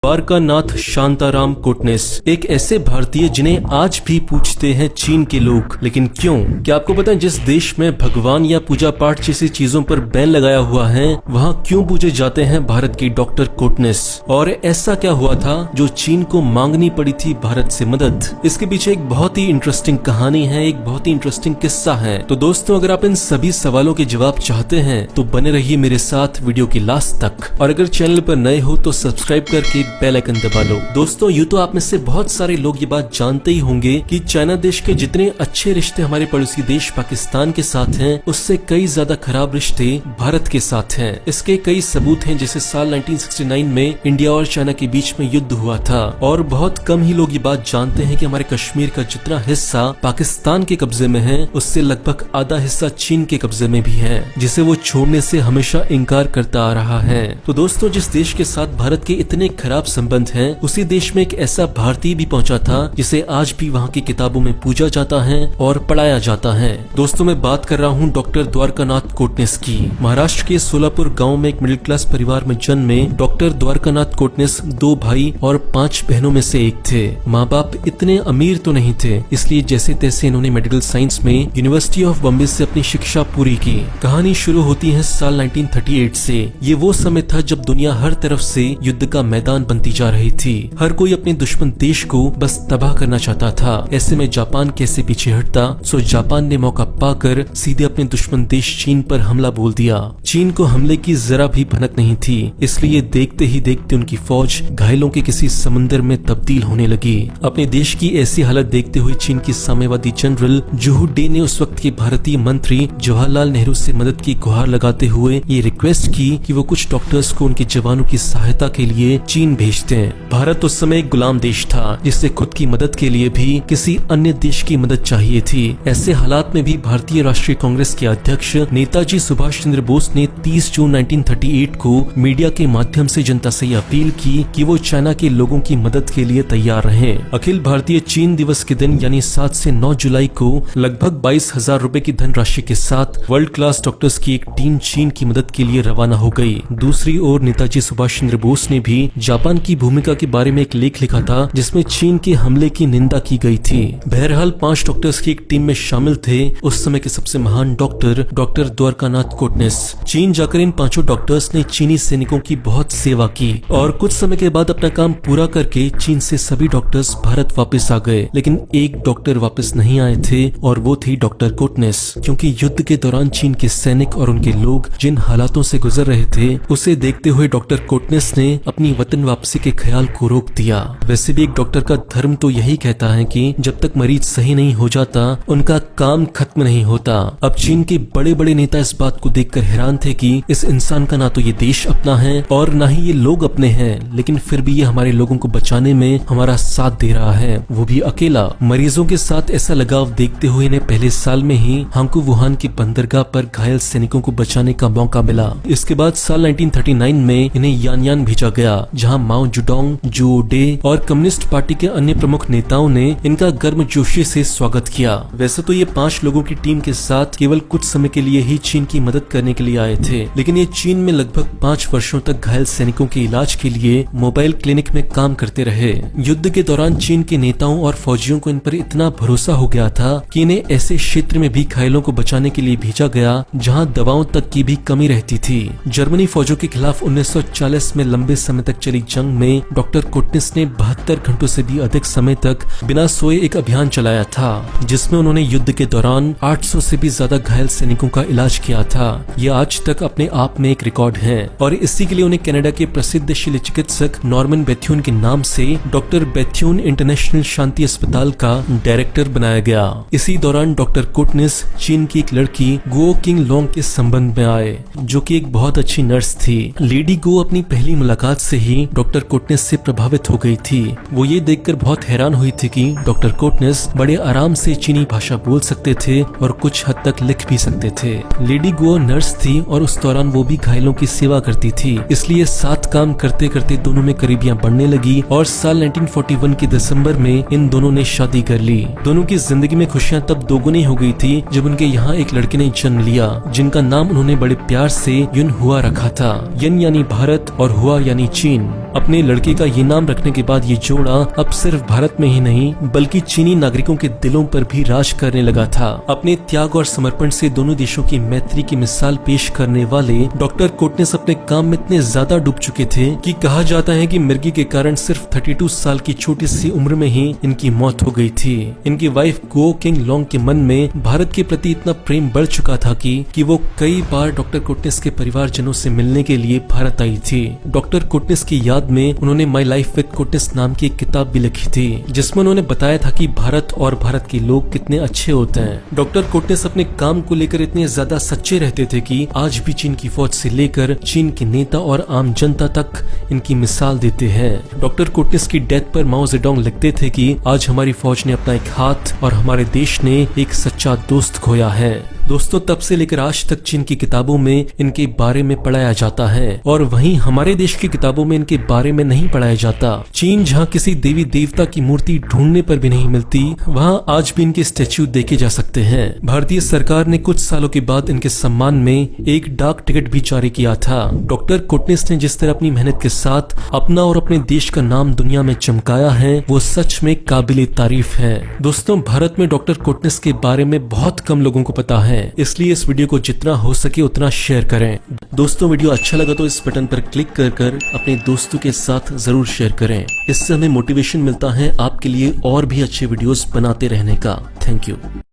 द्वारकानाथ शांताराम कोटनिस एक ऐसे भारतीय जिन्हें आज भी पूछते हैं चीन के लोग, लेकिन क्यों? क्या आपको पता है जिस देश में भगवान या पूजा पाठ जैसी चीजों पर बैन लगाया हुआ है वहाँ क्यों पूजे जाते हैं भारत की डॉक्टर कोटनिस? और ऐसा क्या हुआ था जो चीन को मांगनी पड़ी थी भारत से मदद? इसके पीछे एक बहुत ही इंटरेस्टिंग कहानी है, एक बहुत ही इंटरेस्टिंग किस्सा है। तो दोस्तों, अगर आप इन सभी सवालों के जवाब चाहते हैं तो बने रहिए मेरे साथ वीडियो की लास्ट तक, और अगर चैनल पर नए हो तो सब्सक्राइब करके बेल आइकन दबा लो। दोस्तों, यूँ तो आप में से बहुत सारे लोग ये बात जानते ही होंगे कि चाइना देश के जितने अच्छे रिश्ते हमारे पड़ोसी देश पाकिस्तान के साथ हैं, उससे कई ज्यादा खराब रिश्ते भारत के साथ हैं। इसके कई सबूत हैं, जैसे साल 1969 में इंडिया और चाइना के बीच में युद्ध हुआ था, और बहुत कम ही लोग ये बात जानते हैं कि हमारे कश्मीर का जितना हिस्सा पाकिस्तान के कब्जे में है उससे लगभग आधा हिस्सा चीन के कब्जे में भी है, जिसे वो छोड़ने से हमेशा इनकार करता आ रहा है। तो दोस्तों, जिस देश के साथ भारत के इतने खराब संबंध हैं, उसी देश में एक ऐसा भारतीय भी पहुंचा था जिसे आज भी वहां की किताबों में पूजा जाता है और पढ़ाया जाता है। दोस्तों, मैं बात कर रहा हूं डॉक्टर द्वारकानाथ कोटनिस की। महाराष्ट्र के सोलापुर गांव में एक मिडिल क्लास परिवार में जन्मे डॉक्टर द्वारकानाथ कोटनिस 2 भाई और 5 बहनों में से एक थे। माँ बाप इतने अमीर तो नहीं थे, इसलिए जैसे तैसे इन्होंने मेडिकल साइंस में यूनिवर्सिटी ऑफ बॉम्बे से अपनी शिक्षा पूरी की। कहानी शुरू होती है साल 1938 से। ये वो समय था जब दुनिया हर तरफ से युद्ध का मैदान बनती जा रही थी। हर कोई अपने दुश्मन देश को बस तबाह करना चाहता था। ऐसे में जापान कैसे पीछे हटता? सो जापान ने मौका पाकर सीधे अपने दुश्मन देश चीन पर हमला बोल दिया। चीन को हमले की जरा भी भनक नहीं थी, इसलिए देखते ही देखते उनकी फौज घायलों के किसी समंदर में तब्दील होने लगी। अपने देश की ऐसी हालत देखते हुए चीन की साम्यवादी जनरल जूहू डे ने उस वक्त के भारतीय मंत्री जवाहरलाल नेहरू से मदद की गुहार लगाते हुए ये रिक्वेस्ट की कि वो कुछ डॉक्टर्स को उनके जवानों की सहायता के लिए चीन भेजते हैं। भारत उस समय एक गुलाम देश था, जिससे खुद की मदद के लिए भी किसी अन्य देश की मदद चाहिए थी। ऐसे हालात में भी भारतीय राष्ट्रीय कांग्रेस के अध्यक्ष नेताजी सुभाष चंद्र बोस ने 30 जून 1938 को मीडिया के माध्यम से जनता से यह अपील की कि वो चाइना के लोगों की मदद के लिए तैयार रहें। अखिल भारतीय चीन दिवस के दिन यानी 7 से 9 जुलाई को लगभग 22,000 रुपए की धनराशि के साथ वर्ल्ड क्लास डॉक्टर्स की एक टीम चीन की मदद के लिए रवाना हो गई। दूसरी ओर नेताजी सुभाष चंद्र बोस ने भी जापान की भूमिका के बारे में एक लेख लिखा था, जिसमें चीन के हमले की निंदा की गई थी। बहरहाल 5 डॉक्टर्स की एक टीम में शामिल थे उस समय के सबसे महान डॉक्टर द्वारकानाथ कोटनिस। चीन जाकर इन 5 डॉक्टर्स ने चीनी सैनिकों की बहुत सेवा की, और कुछ समय के बाद अपना काम पूरा करके चीन से सभी डॉक्टर्स भारत वापस आ गए। लेकिन एक डॉक्टर वापस नहीं आए थे, और वो थी डॉक्टर कोटनिस। क्योंकि युद्ध के दौरान चीन के सैनिक और उनके लोग जिन हालातों से गुजर रहे थे, उसे देखते हुए डॉक्टर कोटनिस ने अपनी वतन वापसी के ख्याल को रोक दिया। वैसे भी एक डॉक्टर का धर्म तो यही कहता है कि जब तक मरीज सही नहीं हो जाता उनका काम खत्म नहीं होता। अब चीन के बड़े बड़े नेता इस बात को देखकर हैरान थे कि इस इंसान का ना तो ये देश अपना है और ना ही ये लोग अपने हैं, लेकिन फिर भी ये हमारे लोगों को बचाने में हमारा साथ दे रहा है, वो भी अकेला। मरीजों के साथ ऐसा लगाव देखते हुए इन्हें पहले साल में ही हांगकू वुहान की बंदरगाह पर घायल सैनिकों को बचाने का मौका मिला। इसके बाद साल 1939 में इन्हें यानयान भेजा गया, जहाँ माओ जुडोंग, जूओ डे और कम्युनिस्ट पार्टी के अन्य प्रमुख नेताओं ने इनका गर्मजोशी से स्वागत किया। वैसे तो ये 5 लोगों की टीम के साथ केवल कुछ समय के लिए ही चीन की मदद करने के लिए आए थे, लेकिन ये चीन में लगभग 5 वर्षों तक घायल सैनिकों के इलाज के लिए मोबाइल क्लिनिक में काम करते रहे। युद्ध के दौरान चीन के नेताओं और फौजियों को इन पर इतना भरोसा हो गया था कि इन्हें ऐसे क्षेत्र में भी घायलों को बचाने के लिए भेजा गया जहाँ दवाओं तक की भी कमी रहती थी। जर्मनी फौजों के खिलाफ 1940 में लंबे समय तक चली जंग में डॉक्टर कोटनिस ने 72 घंटों से भी अधिक समय तक बिना सोए एक अभियान चलाया था, जिसमें उन्होंने युद्ध के दौरान 800 से भी ज्यादा घायल सैनिकों का इलाज किया था। ये आज तक अपने आप में एक रिकॉर्ड है, और इसी के लिए उन्हें कनाडा के प्रसिद्ध शल्य चिकित्सक नॉर्मन बेथ्यून के नाम से डॉक्टर बेथ्यून इंटरनेशनल शांति अस्पताल का डायरेक्टर बनाया गया। इसी दौरान डॉक्टर कोटनिस चीन की एक लड़की गुओ किंग लोंग के संबंध में आए, जो कि एक बहुत अच्छी नर्स थी। लेडी गो अपनी पहली मुलाकात से ही डॉक्टर कोटनिस से प्रभावित हो गई थी। वो ये देखकर बहुत हैरान हुई थी कि डॉक्टर कोटनिस बड़े आराम से चीनी भाषा बोल सकते थे और कुछ हद तक लिख भी सकते थे। लेडी गो नर्स थी और उस दौरान वो भी घायलों की सेवा करती थी, इसलिए साथ काम करते करते दोनों में करीबियां बढ़ने लगी, और साल 1941 के दिसंबर में इन दोनों ने शादी कर ली। दोनों की जिंदगी में खुशियां तब दोगुनी हो गई थी जब उनके यहाँ एक लड़के ने जन्म लिया, जिनका नाम उन्होंने बड़े प्यार से युन हुआ रखा था। यन यानी भारत और हुआ यानी चीन। अपने लड़के का ये नाम रखने के बाद ये जोड़ा अब सिर्फ भारत में ही नहीं बल्कि चीनी नागरिकों के दिलों पर भी राज करने लगा था। अपने त्याग और समर्पण से दोनों देशों की मैत्री की मिसाल पेश करने वाले डॉक्टर कोटनेस अपने काम में इतने ज्यादा डूब चुके थे कि कहा जाता है कि मिर्गी के कारण सिर्फ 32 साल की छोटी सी उम्र में ही इनकी मौत हो गई थी। इनकी वाइफ गो किंग लोंग के मन में भारत के प्रति इतना प्रेम बढ़ चुका था कि वो कई बार डॉक्टर कोटनेस के परिवारजनों से मिलने के लिए भारत आई थी। डॉक्टर कोटनेस की याद में उन्होंने माई लाइफ विद कोटनेस नाम की एक किताब भी लिखी थी, जिसमें उन्होंने बताया था कि भारत और भारत के लोग कितने अच्छे होते हैं। डॉक्टर कोटनेस अपने काम को लेकर इतने ज्यादा सच्चे रहते थे कि आज भी चीन की फौज से लेकर चीन के नेता और आम जनता तक इनकी मिसाल देते हैं। डॉक्टर कोटनेस की डेथ पर माओ जेडोंग लिखते थे कि आज हमारी फौज ने अपना एक हाथ और हमारे देश ने एक सच्चा दोस्त खोया है। दोस्तों, तब से लेकर आज तक चीन की किताबों में इनके बारे में पढ़ाया जाता है और वहीं हमारे देश की किताबों में इनके बारे में नहीं पढ़ाया जाता। चीन जहां किसी देवी देवता की मूर्ति ढूंढने पर भी नहीं मिलती, वहां आज भी इनके स्टैच्यू देखे जा सकते हैं। भारतीय सरकार ने कुछ सालों के बाद इनके सम्मान में एक डाक टिकट भी जारी किया था। डॉक्टर कोटनेस ने जिस तरह अपनी मेहनत के साथ अपना और अपने देश का नाम दुनिया में चमकाया है, वो सच में काबिले तारीफ है। दोस्तों, भारत में डॉक्टर कोटनेस के बारे में बहुत कम लोगों को पता है, इसलिए इस वीडियो को जितना हो सके उतना शेयर करें। दोस्तों, वीडियो अच्छा लगा तो इस बटन पर क्लिक कर अपने दोस्तों के साथ जरूर शेयर करें। इससे हमें मोटिवेशन मिलता है आपके लिए और भी अच्छे वीडियोस बनाते रहने का। Thank you.